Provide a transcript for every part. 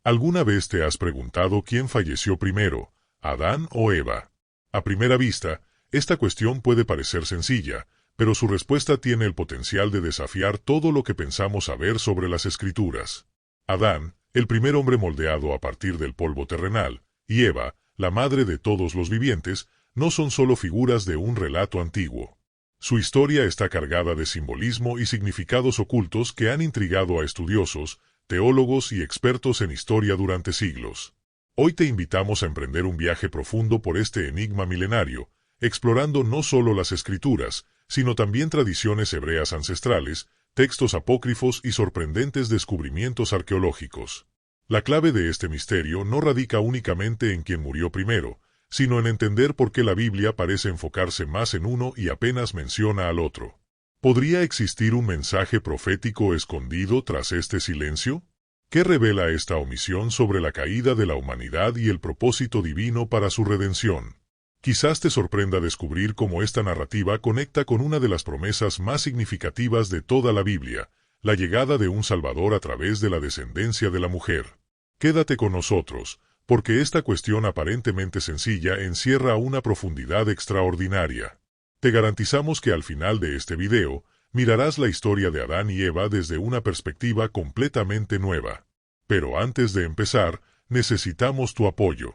¿Alguna vez te has preguntado quién falleció primero, Adán o Eva? A primera vista, esta cuestión puede parecer sencilla, pero su respuesta tiene el potencial de desafiar todo lo que pensamos saber sobre las Escrituras. Adán, el primer hombre moldeado a partir del polvo terrenal, y Eva, la madre de todos los vivientes, no son solo figuras de un relato antiguo. Su historia está cargada de simbolismo y significados ocultos que han intrigado a estudiosos, teólogos y expertos en historia durante siglos. Hoy te invitamos a emprender un viaje profundo por este enigma milenario, explorando no solo las Escrituras, sino también tradiciones hebreas ancestrales, textos apócrifos y sorprendentes descubrimientos arqueológicos. La clave de este misterio no radica únicamente en quién murió primero, sino en entender por qué la Biblia parece enfocarse más en uno y apenas menciona al otro. ¿Podría existir un mensaje profético escondido tras este silencio? ¿Qué revela esta omisión sobre la caída de la humanidad y el propósito divino para su redención? Quizás te sorprenda descubrir cómo esta narrativa conecta con una de las promesas más significativas de toda la Biblia, la llegada de un Salvador a través de la descendencia de la mujer. Quédate con nosotros, porque esta cuestión aparentemente sencilla encierra una profundidad extraordinaria. Te garantizamos que al final de este video, mirarás la historia de Adán y Eva desde una perspectiva completamente nueva. Pero antes de empezar, necesitamos tu apoyo.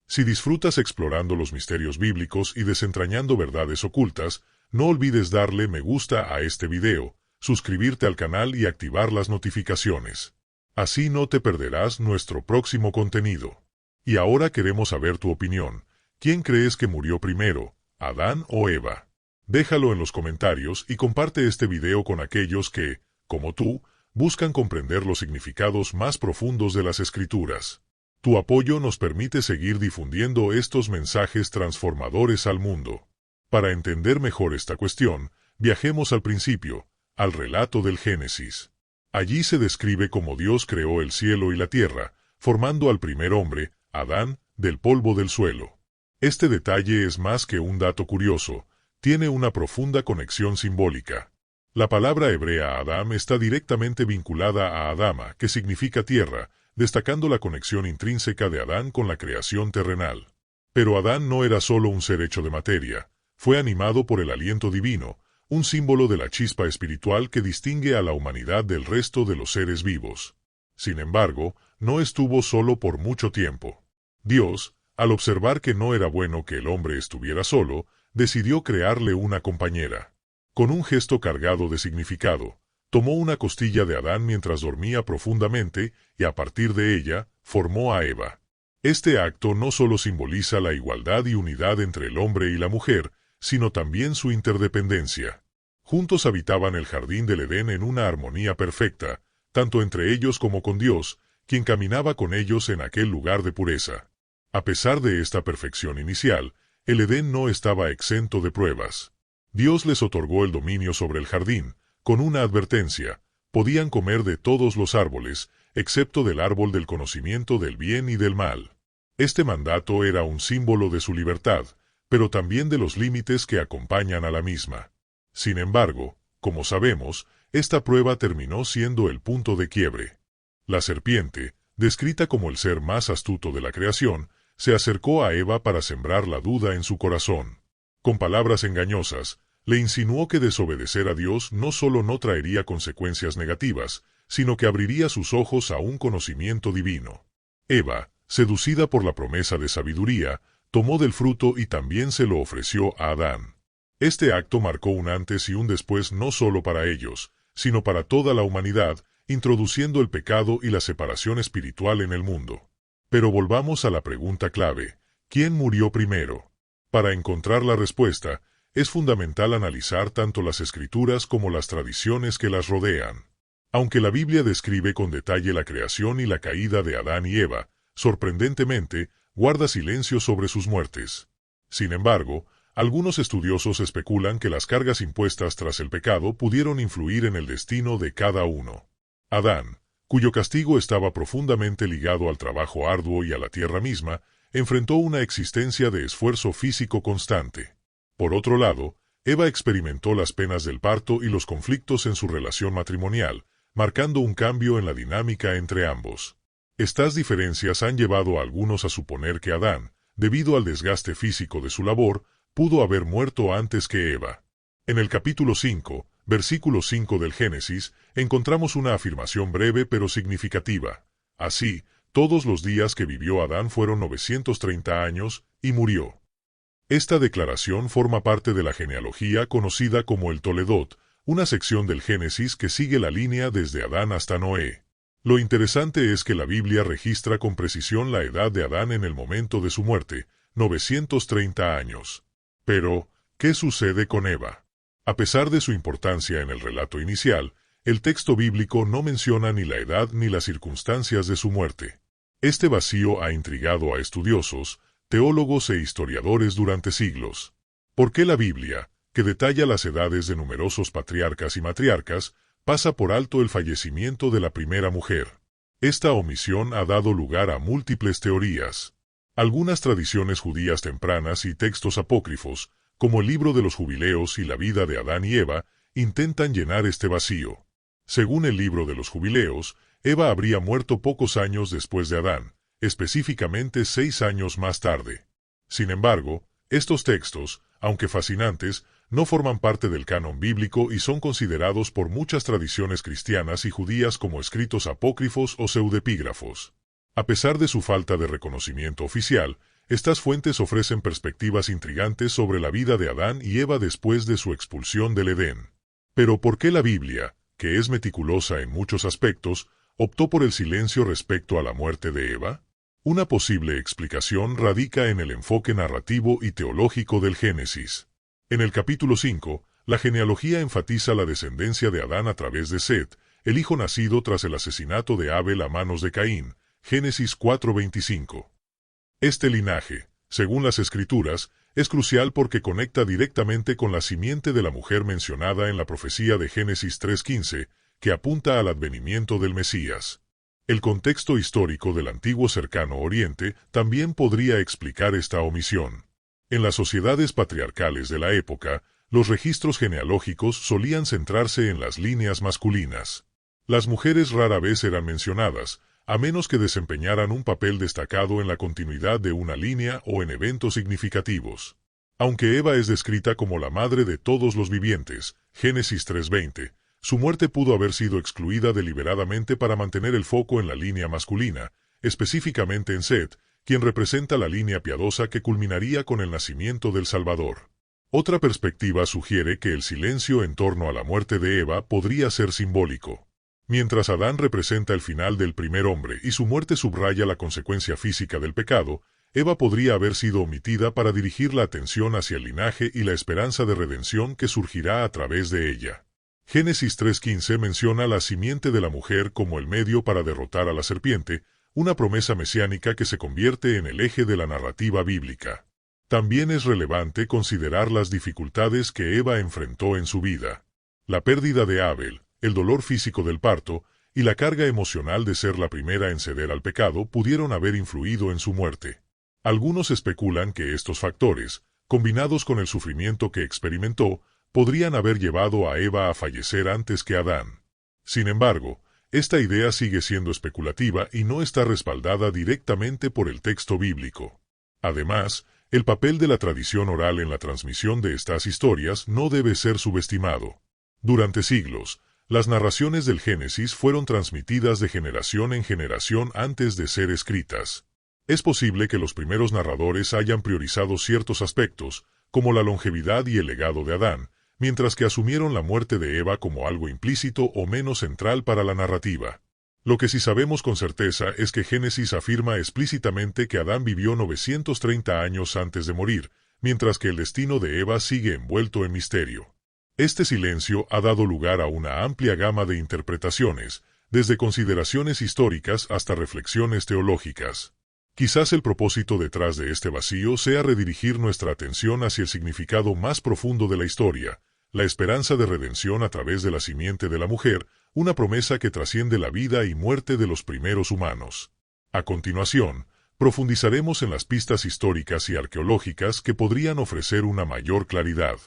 Si disfrutas explorando los misterios bíblicos y desentrañando verdades ocultas, no olvides darle me gusta a este video, suscribirte al canal y activar las notificaciones. Así no te perderás nuestro próximo contenido. Y ahora queremos saber tu opinión. ¿Quién crees que murió primero, Adán o Eva? Déjalo en los comentarios y comparte este video con aquellos que, como tú, buscan comprender los significados más profundos de las Escrituras. Tu apoyo nos permite seguir difundiendo estos mensajes transformadores al mundo. Para entender mejor esta cuestión, viajemos al principio, al relato del Génesis. Allí se describe cómo Dios creó el cielo y la tierra, formando al primer hombre, Adán, del polvo del suelo. Este detalle es más que un dato curioso, tiene una profunda conexión simbólica. La palabra hebrea Adam está directamente vinculada a Adama, que significa tierra, destacando la conexión intrínseca de Adán con la creación terrenal. Pero Adán no era solo un ser hecho de materia, fue animado por el aliento divino, un símbolo de la chispa espiritual que distingue a la humanidad del resto de los seres vivos. Sin embargo, no estuvo solo por mucho tiempo. Dios, al observar que no era bueno que el hombre estuviera solo, decidió crearle una compañera. Con un gesto cargado de significado, tomó una costilla de Adán mientras dormía profundamente y a partir de ella, formó a Eva. Este acto no solo simboliza la igualdad y unidad entre el hombre y la mujer, sino también su interdependencia. Juntos habitaban el jardín del Edén en una armonía perfecta, tanto entre ellos como con Dios, quien caminaba con ellos en aquel lugar de pureza. A pesar de esta perfección inicial, el Edén no estaba exento de pruebas. Dios les otorgó el dominio sobre el jardín, con una advertencia: podían comer de todos los árboles, excepto del árbol del conocimiento del bien y del mal. Este mandato era un símbolo de su libertad, pero también de los límites que acompañan a la misma. Sin embargo, como sabemos, esta prueba terminó siendo el punto de quiebre. La serpiente, descrita como el ser más astuto de la creación, se acercó a Eva para sembrar la duda en su corazón. Con palabras engañosas, le insinuó que desobedecer a Dios no solo no traería consecuencias negativas, sino que abriría sus ojos a un conocimiento divino. Eva, seducida por la promesa de sabiduría, tomó del fruto y también se lo ofreció a Adán. Este acto marcó un antes y un después no solo para ellos, sino para toda la humanidad, introduciendo el pecado y la separación espiritual en el mundo. Pero volvamos a la pregunta clave: ¿quién murió primero? Para encontrar la respuesta, es fundamental analizar tanto las Escrituras como las tradiciones que las rodean. Aunque la Biblia describe con detalle la creación y la caída de Adán y Eva, sorprendentemente, guarda silencio sobre sus muertes. Sin embargo, algunos estudiosos especulan que las cargas impuestas tras el pecado pudieron influir en el destino de cada uno. Adán, cuyo castigo estaba profundamente ligado al trabajo arduo y a la tierra misma, enfrentó una existencia de esfuerzo físico constante. Por otro lado, Eva experimentó las penas del parto y los conflictos en su relación matrimonial, marcando un cambio en la dinámica entre ambos. Estas diferencias han llevado a algunos a suponer que Adán, debido al desgaste físico de su labor, pudo haber muerto antes que Eva. En el capítulo 5, versículo 5 del Génesis, encontramos una afirmación breve pero significativa. Así, todos los días que vivió Adán fueron 930 años, y murió. Esta declaración forma parte de la genealogía conocida como el Toledot, una sección del Génesis que sigue la línea desde Adán hasta Noé. Lo interesante es que la Biblia registra con precisión la edad de Adán en el momento de su muerte, 930 años. Pero, ¿qué sucede con Eva? A pesar de su importancia en el relato inicial, el texto bíblico no menciona ni la edad ni las circunstancias de su muerte. Este vacío ha intrigado a estudiosos, teólogos e historiadores durante siglos. ¿Por qué la Biblia, que detalla las edades de numerosos patriarcas y matriarcas, pasa por alto el fallecimiento de la primera mujer? Esta omisión ha dado lugar a múltiples teorías. Algunas tradiciones judías tempranas y textos apócrifos, como el libro de los Jubileos y la vida de Adán y Eva, intentan llenar este vacío. Según el libro de los Jubileos, Eva habría muerto pocos años después de Adán, específicamente 6 años más tarde. Sin embargo, estos textos, aunque fascinantes, no forman parte del canon bíblico y son considerados por muchas tradiciones cristianas y judías como escritos apócrifos o pseudepígrafos. A pesar de su falta de reconocimiento oficial, estas fuentes ofrecen perspectivas intrigantes sobre la vida de Adán y Eva después de su expulsión del Edén. Pero ¿por qué la Biblia, que es meticulosa en muchos aspectos, optó por el silencio respecto a la muerte de Eva? Una posible explicación radica en el enfoque narrativo y teológico del Génesis. En el capítulo 5, la genealogía enfatiza la descendencia de Adán a través de Set, el hijo nacido tras el asesinato de Abel a manos de Caín, Génesis 4:25. Este linaje, según las Escrituras, es crucial porque conecta directamente con la simiente de la mujer mencionada en la profecía de Génesis 3:15, que apunta al advenimiento del Mesías. El contexto histórico del antiguo Cercano Oriente también podría explicar esta omisión. En las sociedades patriarcales de la época, los registros genealógicos solían centrarse en las líneas masculinas. Las mujeres rara vez eran mencionadas, a menos que desempeñaran un papel destacado en la continuidad de una línea o en eventos significativos. Aunque Eva es descrita como la madre de todos los vivientes, Génesis 3:20, su muerte pudo haber sido excluida deliberadamente para mantener el foco en la línea masculina, específicamente en Set, quien representa la línea piadosa que culminaría con el nacimiento del Salvador. Otra perspectiva sugiere que el silencio en torno a la muerte de Eva podría ser simbólico. Mientras Adán representa el final del primer hombre y su muerte subraya la consecuencia física del pecado, Eva podría haber sido omitida para dirigir la atención hacia el linaje y la esperanza de redención que surgirá a través de ella. Génesis 3:15 menciona la simiente de la mujer como el medio para derrotar a la serpiente, una promesa mesiánica que se convierte en el eje de la narrativa bíblica. También es relevante considerar las dificultades que Eva enfrentó en su vida. La pérdida de Abel, el dolor físico del parto y la carga emocional de ser la primera en ceder al pecado pudieron haber influido en su muerte. Algunos especulan que estos factores, combinados con el sufrimiento que experimentó, podrían haber llevado a Eva a fallecer antes que Adán. Sin embargo, esta idea sigue siendo especulativa y no está respaldada directamente por el texto bíblico. Además, el papel de la tradición oral en la transmisión de estas historias no debe ser subestimado. Durante siglos, las narraciones del Génesis fueron transmitidas de generación en generación antes de ser escritas. Es posible que los primeros narradores hayan priorizado ciertos aspectos, como la longevidad y el legado de Adán, mientras que asumieron la muerte de Eva como algo implícito o menos central para la narrativa. Lo que sí sabemos con certeza es que Génesis afirma explícitamente que Adán vivió 930 años antes de morir, mientras que el destino de Eva sigue envuelto en misterio. Este silencio ha dado lugar a una amplia gama de interpretaciones, desde consideraciones históricas hasta reflexiones teológicas. Quizás el propósito detrás de este vacío sea redirigir nuestra atención hacia el significado más profundo de la historia, la esperanza de redención a través de la simiente de la mujer, una promesa que trasciende la vida y muerte de los primeros humanos. A continuación, profundizaremos en las pistas históricas y arqueológicas que podrían ofrecer una mayor claridad.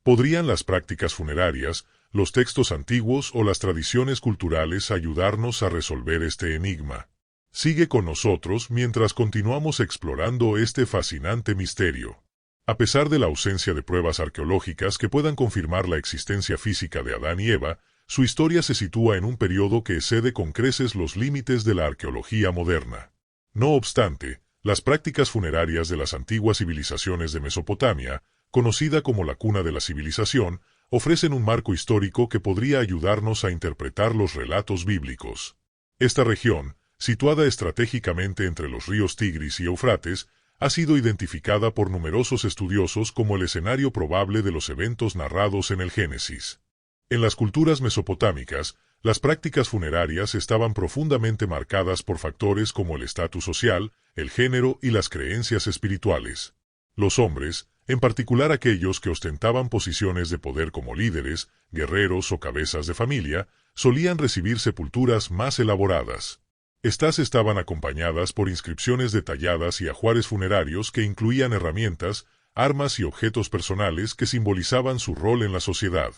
¿Podrían las prácticas funerarias, los textos antiguos o las tradiciones culturales ayudarnos a resolver este enigma? Sigue con nosotros mientras continuamos explorando este fascinante misterio. A pesar de la ausencia de pruebas arqueológicas que puedan confirmar la existencia física de Adán y Eva, su historia se sitúa en un periodo que excede con creces los límites de la arqueología moderna. No obstante, las prácticas funerarias de las antiguas civilizaciones de Mesopotamia, conocida como la cuna de la civilización, ofrecen un marco histórico que podría ayudarnos a interpretar los relatos bíblicos. Esta región, situada estratégicamente entre los ríos Tigris y Éufrates, ha sido identificada por numerosos estudiosos como el escenario probable de los eventos narrados en el Génesis. En las culturas mesopotámicas, las prácticas funerarias estaban profundamente marcadas por factores como el estatus social, el género y las creencias espirituales. Los hombres, en particular aquellos que ostentaban posiciones de poder como líderes, guerreros o cabezas de familia, solían recibir sepulturas más elaboradas. Estas estaban acompañadas por inscripciones detalladas y ajuares funerarios que incluían herramientas, armas y objetos personales que simbolizaban su rol en la sociedad.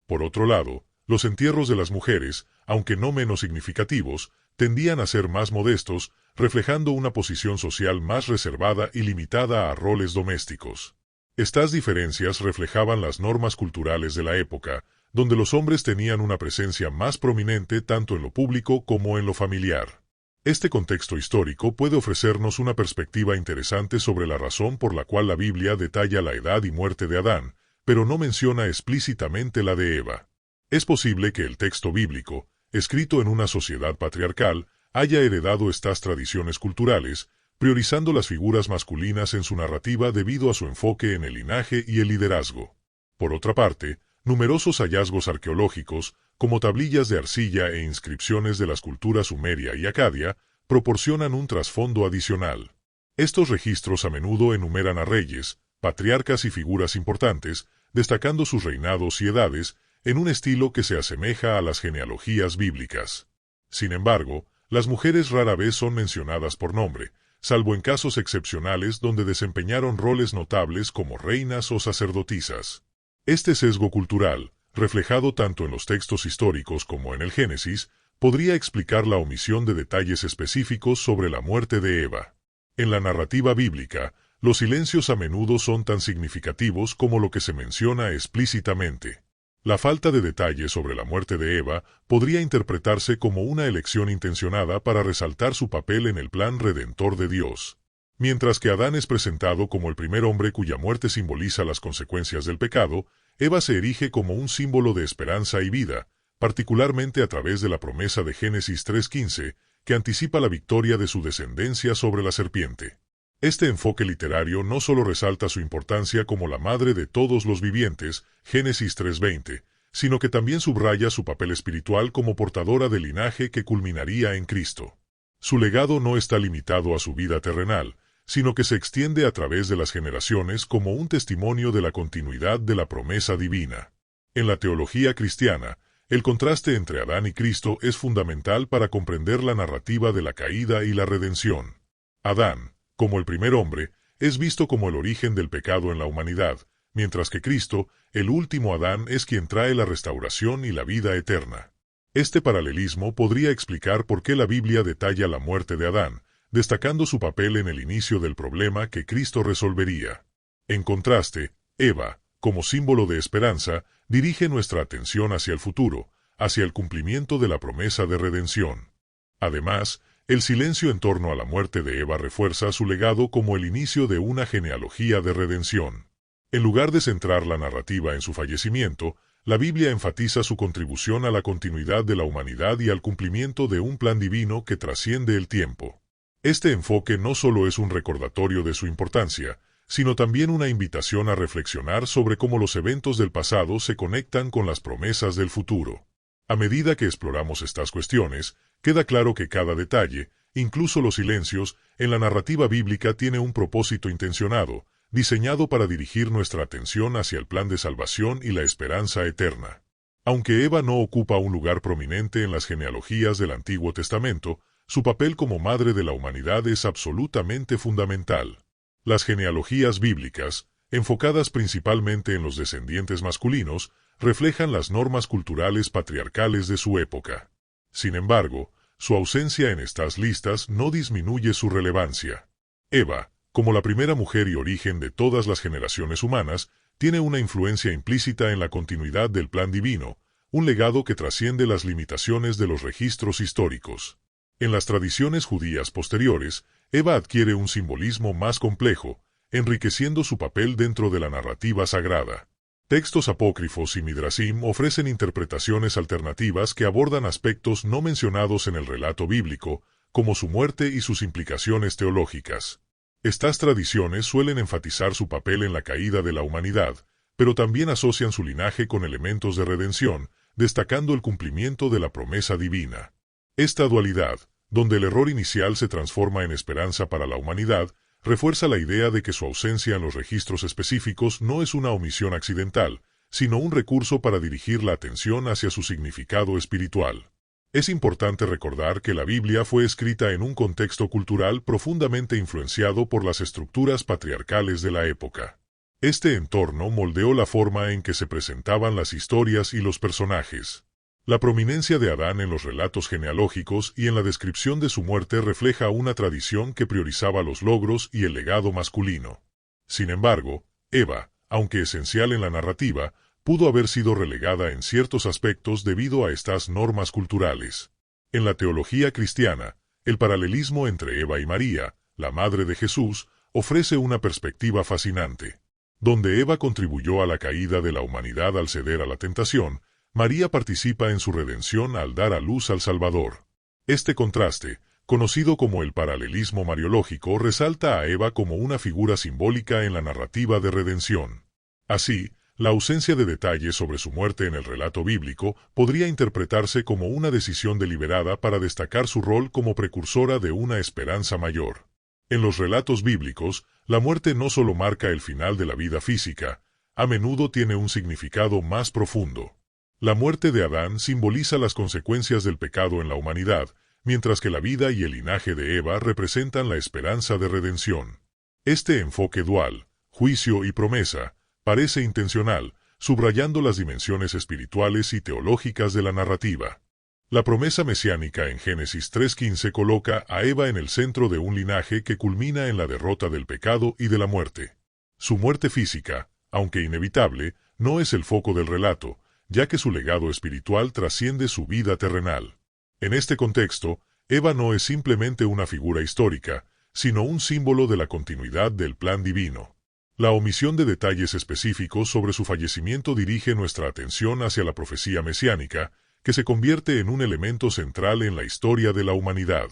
Por otro lado, los entierros de las mujeres, aunque no menos significativos, tendían a ser más modestos, reflejando una posición social más reservada y limitada a roles domésticos. Estas diferencias reflejaban las normas culturales de la época, donde los hombres tenían una presencia más prominente tanto en lo público como en lo familiar. Este contexto histórico puede ofrecernos una perspectiva interesante sobre la razón por la cual la Biblia detalla la edad y muerte de Adán, pero no menciona explícitamente la de Eva. Es posible que el texto bíblico, escrito en una sociedad patriarcal, haya heredado estas tradiciones culturales, priorizando las figuras masculinas en su narrativa debido a su enfoque en el linaje y el liderazgo. Por otra parte, numerosos hallazgos arqueológicos, como tablillas de arcilla e inscripciones de las culturas sumeria y acadia, proporcionan un trasfondo adicional. Estos registros a menudo enumeran a reyes, patriarcas y figuras importantes, destacando sus reinados y edades, en un estilo que se asemeja a las genealogías bíblicas. Sin embargo, las mujeres rara vez son mencionadas por nombre, salvo en casos excepcionales donde desempeñaron roles notables como reinas o sacerdotisas. Este sesgo cultural, reflejado tanto en los textos históricos como en el Génesis, podría explicar la omisión de detalles específicos sobre la muerte de Eva. En la narrativa bíblica, los silencios a menudo son tan significativos como lo que se menciona explícitamente. La falta de detalles sobre la muerte de Eva podría interpretarse como una elección intencionada para resaltar su papel en el plan redentor de Dios. Mientras que Adán es presentado como el primer hombre cuya muerte simboliza las consecuencias del pecado, Eva se erige como un símbolo de esperanza y vida, particularmente a través de la promesa de Génesis 3:15, que anticipa la victoria de su descendencia sobre la serpiente. Este enfoque literario no solo resalta su importancia como la madre de todos los vivientes, Génesis 3:20, sino que también subraya su papel espiritual como portadora del linaje que culminaría en Cristo. Su legado no está limitado a su vida terrenal, sino que se extiende a través de las generaciones como un testimonio de la continuidad de la promesa divina. En la teología cristiana, el contraste entre Adán y Cristo es fundamental para comprender la narrativa de la caída y la redención. Adán, como el primer hombre, es visto como el origen del pecado en la humanidad, mientras que Cristo, el último Adán, es quien trae la restauración y la vida eterna. Este paralelismo podría explicar por qué la Biblia detalla la muerte de Adán, destacando su papel en el inicio del problema que Cristo resolvería. En contraste, Eva, como símbolo de esperanza, dirige nuestra atención hacia el futuro, hacia el cumplimiento de la promesa de redención. Además, el silencio en torno a la muerte de Eva refuerza su legado como el inicio de una genealogía de redención. En lugar de centrar la narrativa en su fallecimiento, la Biblia enfatiza su contribución a la continuidad de la humanidad y al cumplimiento de un plan divino que trasciende el tiempo. Este enfoque no solo es un recordatorio de su importancia, sino también una invitación a reflexionar sobre cómo los eventos del pasado se conectan con las promesas del futuro. A medida que exploramos estas cuestiones, queda claro que cada detalle, incluso los silencios, en la narrativa bíblica tiene un propósito intencionado, diseñado para dirigir nuestra atención hacia el plan de salvación y la esperanza eterna. Aunque Eva no ocupa un lugar prominente en las genealogías del Antiguo Testamento, su papel como madre de la humanidad es absolutamente fundamental. Las genealogías bíblicas, enfocadas principalmente en los descendientes masculinos, reflejan las normas culturales patriarcales de su época. Sin embargo, su ausencia en estas listas no disminuye su relevancia. Eva, como la primera mujer y origen de todas las generaciones humanas, tiene una influencia implícita en la continuidad del plan divino, un legado que trasciende las limitaciones de los registros históricos. En las tradiciones judías posteriores, Eva adquiere un simbolismo más complejo, enriqueciendo su papel dentro de la narrativa sagrada. Textos apócrifos y midrashim ofrecen interpretaciones alternativas que abordan aspectos no mencionados en el relato bíblico, como su muerte y sus implicaciones teológicas. Estas tradiciones suelen enfatizar su papel en la caída de la humanidad, pero también asocian su linaje con elementos de redención, destacando el cumplimiento de la promesa divina. Esta dualidad, donde el error inicial se transforma en esperanza para la humanidad, refuerza la idea de que su ausencia en los registros específicos no es una omisión accidental, sino un recurso para dirigir la atención hacia su significado espiritual. Es importante recordar que la Biblia fue escrita en un contexto cultural profundamente influenciado por las estructuras patriarcales de la época. Este entorno moldeó la forma en que se presentaban las historias y los personajes. La prominencia de Adán en los relatos genealógicos y en la descripción de su muerte refleja una tradición que priorizaba los logros y el legado masculino. Sin embargo, Eva, aunque esencial en la narrativa, pudo haber sido relegada en ciertos aspectos debido a estas normas culturales. En la teología cristiana, el paralelismo entre Eva y María, la madre de Jesús, ofrece una perspectiva fascinante. Donde Eva contribuyó a la caída de la humanidad al ceder a la tentación, María participa en su redención al dar a luz al Salvador. Este contraste, conocido como el paralelismo mariológico, resalta a Eva como una figura simbólica en la narrativa de redención. Así, la ausencia de detalles sobre su muerte en el relato bíblico podría interpretarse como una decisión deliberada para destacar su rol como precursora de una esperanza mayor. En los relatos bíblicos, la muerte no solo marca el final de la vida física, a menudo tiene un significado más profundo. La muerte de Adán simboliza las consecuencias del pecado en la humanidad, mientras que la vida y el linaje de Eva representan la esperanza de redención. Este enfoque dual, juicio y promesa, parece intencional, subrayando las dimensiones espirituales y teológicas de la narrativa. La promesa mesiánica en Génesis 3:15 coloca a Eva en el centro de un linaje que culmina en la derrota del pecado y de la muerte. Su muerte física, aunque inevitable, no es el foco del relato, ya que su legado espiritual trasciende su vida terrenal. En este contexto, Eva no es simplemente una figura histórica, sino un símbolo de la continuidad del plan divino. La omisión de detalles específicos sobre su fallecimiento dirige nuestra atención hacia la profecía mesiánica, que se convierte en un elemento central en la historia de la humanidad.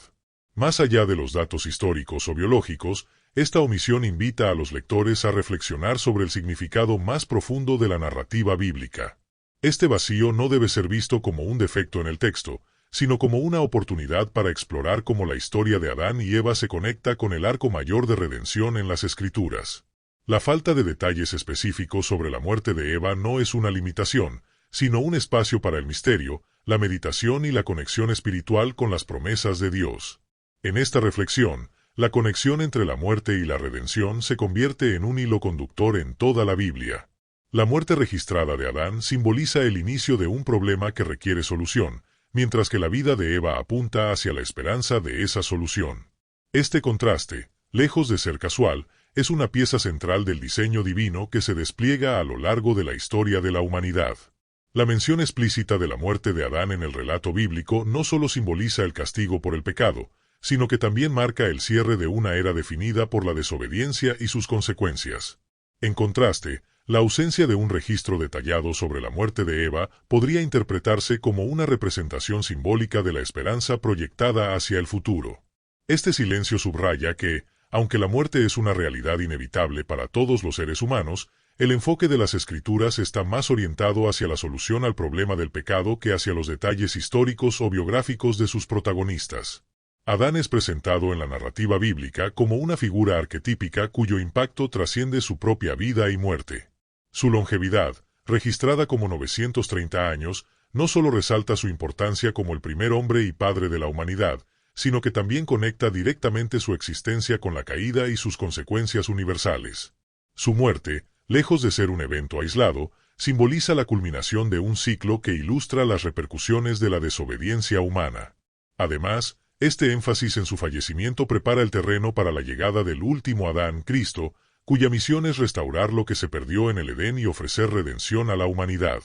Más allá de los datos históricos o biológicos, esta omisión invita a los lectores a reflexionar sobre el significado más profundo de la narrativa bíblica. Este vacío no debe ser visto como un defecto en el texto, sino como una oportunidad para explorar cómo la historia de Adán y Eva se conecta con el arco mayor de redención en las Escrituras. La falta de detalles específicos sobre la muerte de Eva no es una limitación, sino un espacio para el misterio, la meditación y la conexión espiritual con las promesas de Dios. En esta reflexión, la conexión entre la muerte y la redención se convierte en un hilo conductor en toda la Biblia. La muerte registrada de Adán simboliza el inicio de un problema que requiere solución, mientras que la vida de Eva apunta hacia la esperanza de esa solución. Este contraste, lejos de ser casual, es una pieza central del diseño divino que se despliega a lo largo de la historia de la humanidad. La mención explícita de la muerte de Adán en el relato bíblico no solo simboliza el castigo por el pecado, sino que también marca el cierre de una era definida por la desobediencia y sus consecuencias. En contraste, la ausencia de un registro detallado sobre la muerte de Eva podría interpretarse como una representación simbólica de la esperanza proyectada hacia el futuro. Este silencio subraya que, aunque la muerte es una realidad inevitable para todos los seres humanos, el enfoque de las Escrituras está más orientado hacia la solución al problema del pecado que hacia los detalles históricos o biográficos de sus protagonistas. Adán es presentado en la narrativa bíblica como una figura arquetípica cuyo impacto trasciende su propia vida y muerte. Su longevidad, registrada como 930 años, no solo resalta su importancia como el primer hombre y padre de la humanidad, sino que también conecta directamente su existencia con la caída y sus consecuencias universales. Su muerte, lejos de ser un evento aislado, simboliza la culminación de un ciclo que ilustra las repercusiones de la desobediencia humana. Además, este énfasis en su fallecimiento prepara el terreno para la llegada del último Adán, Cristo, cuya misión es restaurar lo que se perdió en el Edén y ofrecer redención a la humanidad.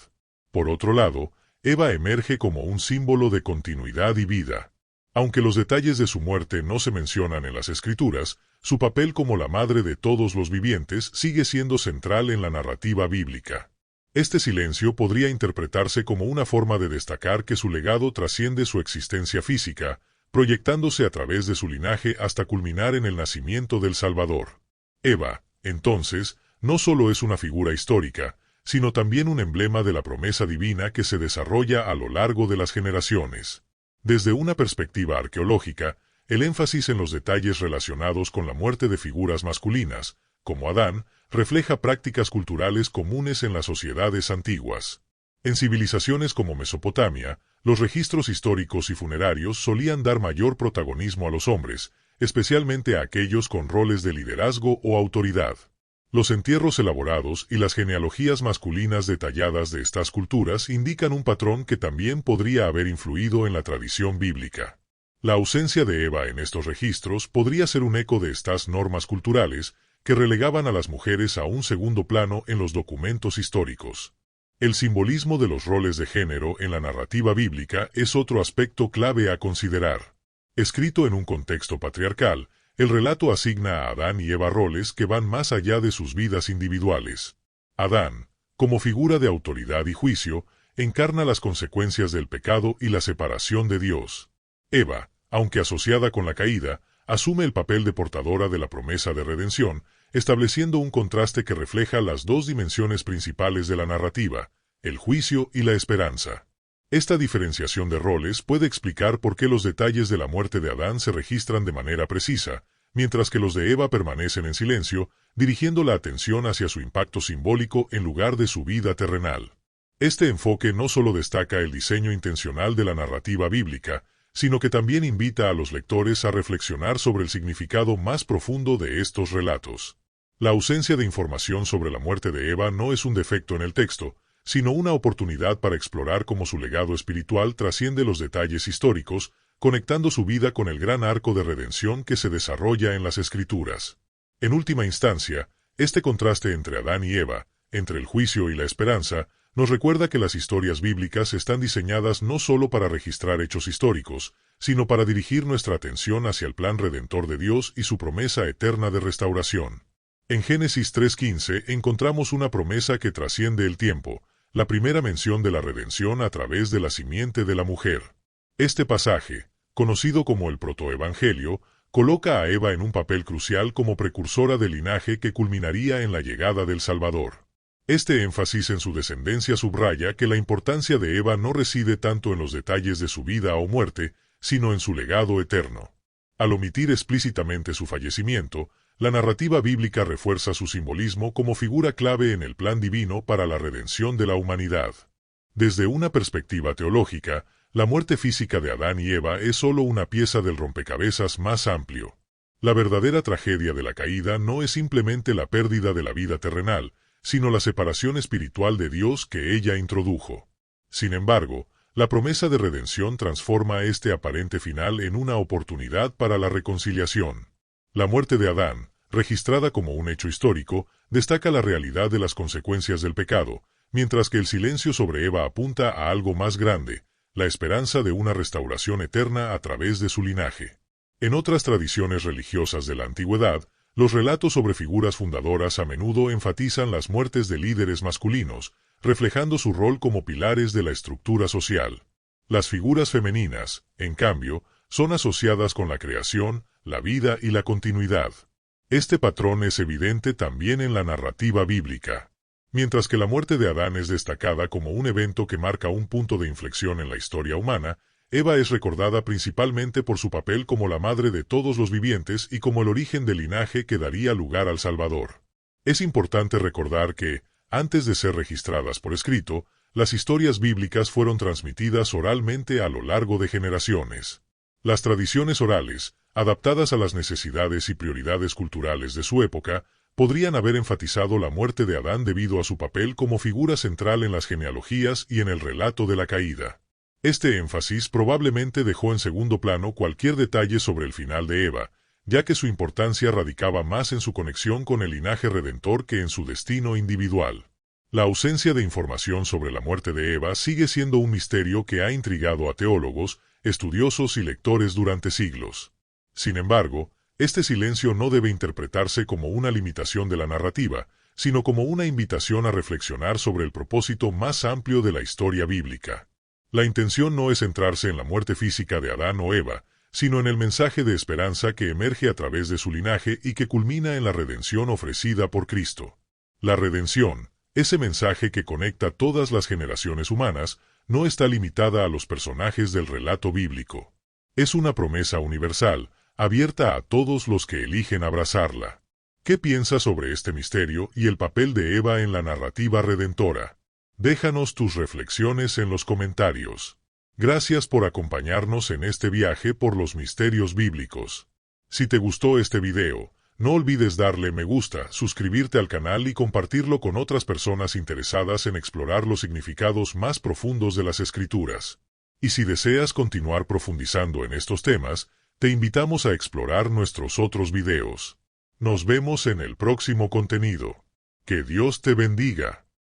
Por otro lado, Eva emerge como un símbolo de continuidad y vida. Aunque los detalles de su muerte no se mencionan en las Escrituras, su papel como la madre de todos los vivientes sigue siendo central en la narrativa bíblica. Este silencio podría interpretarse como una forma de destacar que su legado trasciende su existencia física, proyectándose a través de su linaje hasta culminar en el nacimiento del Salvador. Eva, entonces, no solo es una figura histórica, sino también un emblema de la promesa divina que se desarrolla a lo largo de las generaciones. Desde una perspectiva arqueológica, el énfasis en los detalles relacionados con la muerte de figuras masculinas, como Adán, refleja prácticas culturales comunes en las sociedades antiguas. En civilizaciones como Mesopotamia, los registros históricos y funerarios solían dar mayor protagonismo a los hombres, especialmente a aquellos con roles de liderazgo o autoridad. Los entierros elaborados y las genealogías masculinas detalladas de estas culturas indican un patrón que también podría haber influido en la tradición bíblica. La ausencia de Eva en estos registros podría ser un eco de estas normas culturales que relegaban a las mujeres a un segundo plano en los documentos históricos. El simbolismo de los roles de género en la narrativa bíblica es otro aspecto clave a considerar. Escrito en un contexto patriarcal, el relato asigna a Adán y Eva roles que van más allá de sus vidas individuales. Adán, como figura de autoridad y juicio, encarna las consecuencias del pecado y la separación de Dios. Eva, aunque asociada con la caída, asume el papel de portadora de la promesa de redención, estableciendo un contraste que refleja las dos dimensiones principales de la narrativa, el juicio y la esperanza. Esta diferenciación de roles puede explicar por qué los detalles de la muerte de Adán se registran de manera precisa, mientras que los de Eva permanecen en silencio, dirigiendo la atención hacia su impacto simbólico en lugar de su vida terrenal. Este enfoque no solo destaca el diseño intencional de la narrativa bíblica, sino que también invita a los lectores a reflexionar sobre el significado más profundo de estos relatos. La ausencia de información sobre la muerte de Eva no es un defecto en el texto, sino una oportunidad para explorar cómo su legado espiritual trasciende los detalles históricos, conectando su vida con el gran arco de redención que se desarrolla en las Escrituras. En última instancia, este contraste entre Adán y Eva, entre el juicio y la esperanza, nos recuerda que las historias bíblicas están diseñadas no solo para registrar hechos históricos, sino para dirigir nuestra atención hacia el plan redentor de Dios y su promesa eterna de restauración. En Génesis 3:15 encontramos una promesa que trasciende el tiempo, la primera mención de la redención a través de la simiente de la mujer. Este pasaje, conocido como el protoevangelio, coloca a Eva en un papel crucial como precursora del linaje que culminaría en la llegada del Salvador. Este énfasis en su descendencia subraya que la importancia de Eva no reside tanto en los detalles de su vida o muerte, sino en su legado eterno. Al omitir explícitamente su fallecimiento, la narrativa bíblica refuerza su simbolismo como figura clave en el plan divino para la redención de la humanidad. Desde una perspectiva teológica, la muerte física de Adán y Eva es solo una pieza del rompecabezas más amplio. La verdadera tragedia de la caída no es simplemente la pérdida de la vida terrenal, sino la separación espiritual de Dios que ella introdujo. Sin embargo, la promesa de redención transforma este aparente final en una oportunidad para la reconciliación. La muerte de Adán, registrada como un hecho histórico, destaca la realidad de las consecuencias del pecado, mientras que el silencio sobre Eva apunta a algo más grande, la esperanza de una restauración eterna a través de su linaje. En otras tradiciones religiosas de la antigüedad, los relatos sobre figuras fundadoras a menudo enfatizan las muertes de líderes masculinos, reflejando su rol como pilares de la estructura social. Las figuras femeninas, en cambio, son asociadas con la creación, la vida y la continuidad. Este patrón es evidente también en la narrativa bíblica. Mientras que la muerte de Adán es destacada como un evento que marca un punto de inflexión en la historia humana, Eva es recordada principalmente por su papel como la madre de todos los vivientes y como el origen del linaje que daría lugar al Salvador. Es importante recordar que, antes de ser registradas por escrito, las historias bíblicas fueron transmitidas oralmente a lo largo de generaciones. Las tradiciones orales, adaptadas a las necesidades y prioridades culturales de su época, podrían haber enfatizado la muerte de Adán debido a su papel como figura central en las genealogías y en el relato de la caída. Este énfasis probablemente dejó en segundo plano cualquier detalle sobre el final de Eva, ya que su importancia radicaba más en su conexión con el linaje redentor que en su destino individual. La ausencia de información sobre la muerte de Eva sigue siendo un misterio que ha intrigado a teólogos, estudiosos y lectores durante siglos. Sin embargo, este silencio no debe interpretarse como una limitación de la narrativa, sino como una invitación a reflexionar sobre el propósito más amplio de la historia bíblica. La intención no es centrarse en la muerte física de Adán o Eva, sino en el mensaje de esperanza que emerge a través de su linaje y que culmina en la redención ofrecida por Cristo. La redención, ese mensaje que conecta todas las generaciones humanas, no está limitada a los personajes del relato bíblico. Es una promesa universal, abierta a todos los que eligen abrazarla. ¿Qué piensas sobre este misterio y el papel de Eva en la narrativa redentora? Déjanos tus reflexiones en los comentarios. Gracias por acompañarnos en este viaje por los misterios bíblicos. Si te gustó este video, no olvides darle me gusta, suscribirte al canal y compartirlo con otras personas interesadas en explorar los significados más profundos de las Escrituras. Y si deseas continuar profundizando en estos temas, te invitamos a explorar nuestros otros videos. Nos vemos en el próximo contenido. Que Dios te bendiga.